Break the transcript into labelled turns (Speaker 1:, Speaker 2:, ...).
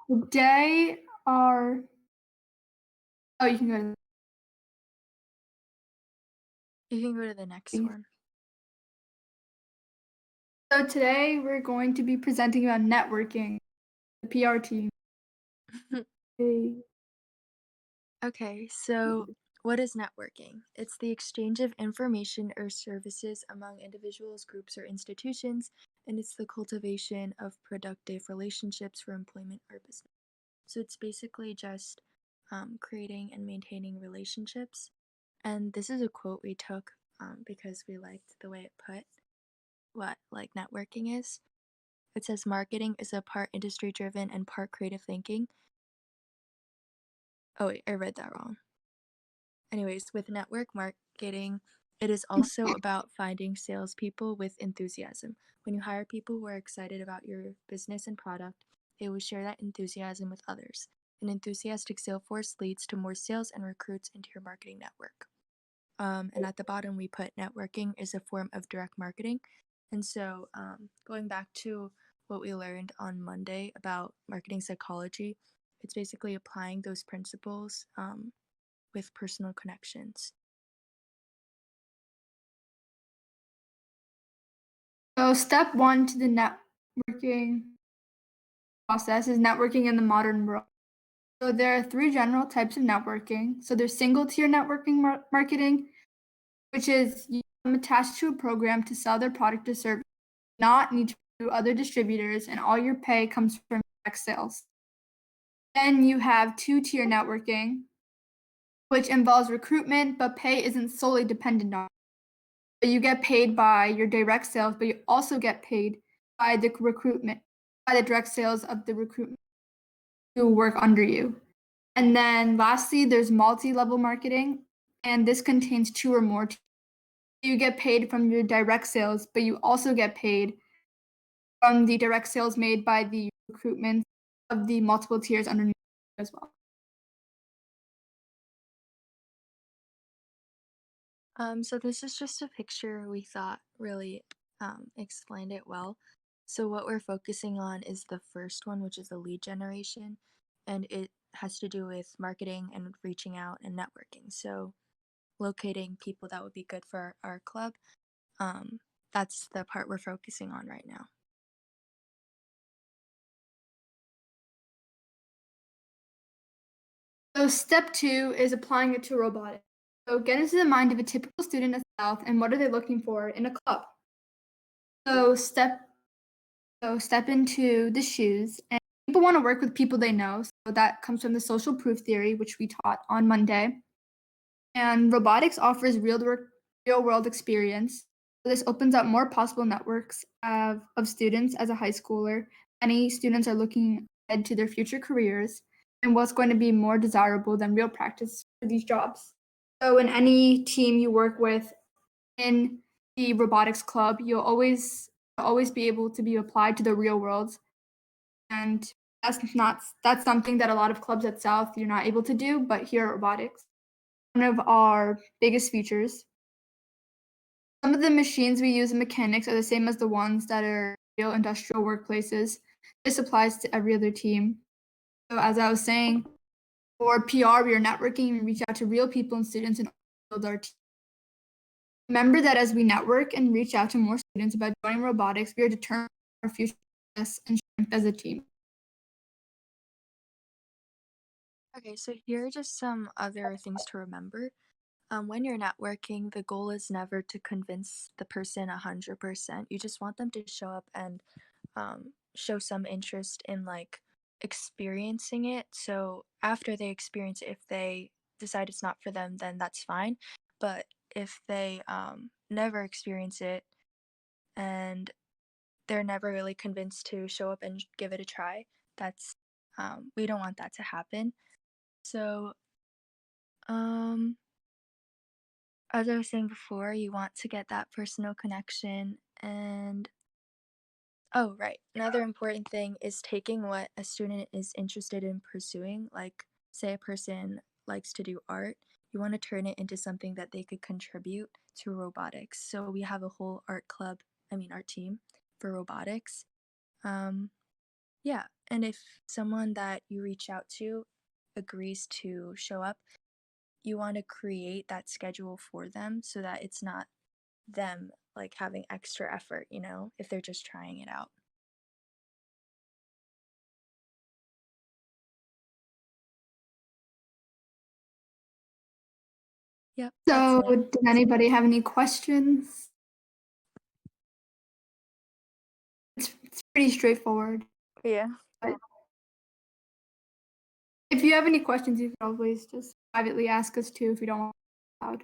Speaker 1: Today are oh, you can go to
Speaker 2: You can go to the next
Speaker 1: the
Speaker 2: one.
Speaker 1: So today we're going to be presenting about networking, the PR team. Hey.
Speaker 2: Okay, so what is networking? It's the exchange of information or services among individuals, groups, or institutions, and it's the cultivation of productive relationships for employment or business. So it's basically just creating and maintaining relationships. And this is a quote we took because we liked the way it put what like networking is. It says marketing is a part industry driven and part creative thinking. Oh wait, I read that wrong. Anyways, with network marketing, it is also about finding salespeople with enthusiasm. When you hire people who are excited about your business and product, they will share that enthusiasm with others. An enthusiastic sales force leads to more sales and recruits into your marketing network. And at the bottom, we put networking is a form of direct marketing. And so, going back to what we learned on Monday about marketing psychology, it's basically applying those principles with personal connections.
Speaker 1: So step 1 to the networking process is networking in the modern world. So there are 3 general types of networking. So there's single tier networking marketing, which is you become attached to a program to sell their product or service, not need to do other distributors, and all your pay comes from direct sales. Then you have two-tier networking, which involves recruitment, but pay isn't solely dependent on it. But you get paid by your direct sales, but you also get paid by the recruitment, by the direct sales of the recruitment who work under you. And then lastly, there's multi-level marketing, and this contains 2 or more. You get paid from your direct sales, but you also get paid from the direct sales made by the recruitment of the multiple tiers underneath as well.
Speaker 2: So this is just a picture we thought really explained it well. So what we're focusing on is the first one, which is the lead generation, and it has to do with marketing and reaching out and networking. So locating people that would be good for our club. Um, that's the part we're focusing on right now.
Speaker 1: So step 2 is applying it to robotics. So get into the mind of a typical student at South and what are they looking for in a club? So step into the shoes and people want to work with people they know. So that comes from the social proof theory, which we taught on Monday. And robotics offers real world experience. So this opens up more possible networks of students as a high schooler. Many students are looking ahead to their future careers and what's going to be more desirable than real practice for these jobs. So in any team you work with in the robotics club, you'll always be able to be applied to the real world. And that's something that a lot of clubs at South you're not able to do, but here at robotics one of our biggest features. Some of the machines we use in mechanics are the same as the ones that are real industrial workplaces. This applies to every other team. So as I was saying, for PR, we are networking and reach out to real people and students and build our team. Remember that as we network and reach out to more students about joining robotics, we are determined our future success and strength as a team.
Speaker 2: Okay, so here are just some other things to remember. When you're networking, the goal is never to convince the person 100%. You just want them to show up and show some interest in like experiencing it. So after they experience it, if they decide it's not for them, then that's fine. But if they never experience it and they're never really convinced to show up and give it a try, that's we don't want that to happen. So um as I was saying before, you want to get that personal connection and oh, right. Another important thing is taking what a student is interested in pursuing. Like, say a person likes to do art, you want to turn it into something that they could contribute to robotics. So we have a whole art club, I mean, art team for robotics. Um, yeah. And if someone that you reach out to agrees to show up, you want to create that schedule for them so that it's not them like having extra effort, if they're just trying it out. Yep, that's
Speaker 1: So,
Speaker 2: it.
Speaker 1: does anybody have any questions? It's pretty straightforward.
Speaker 2: Yeah.
Speaker 1: But if you have any questions, you can always just privately ask us too if you don't want out loud.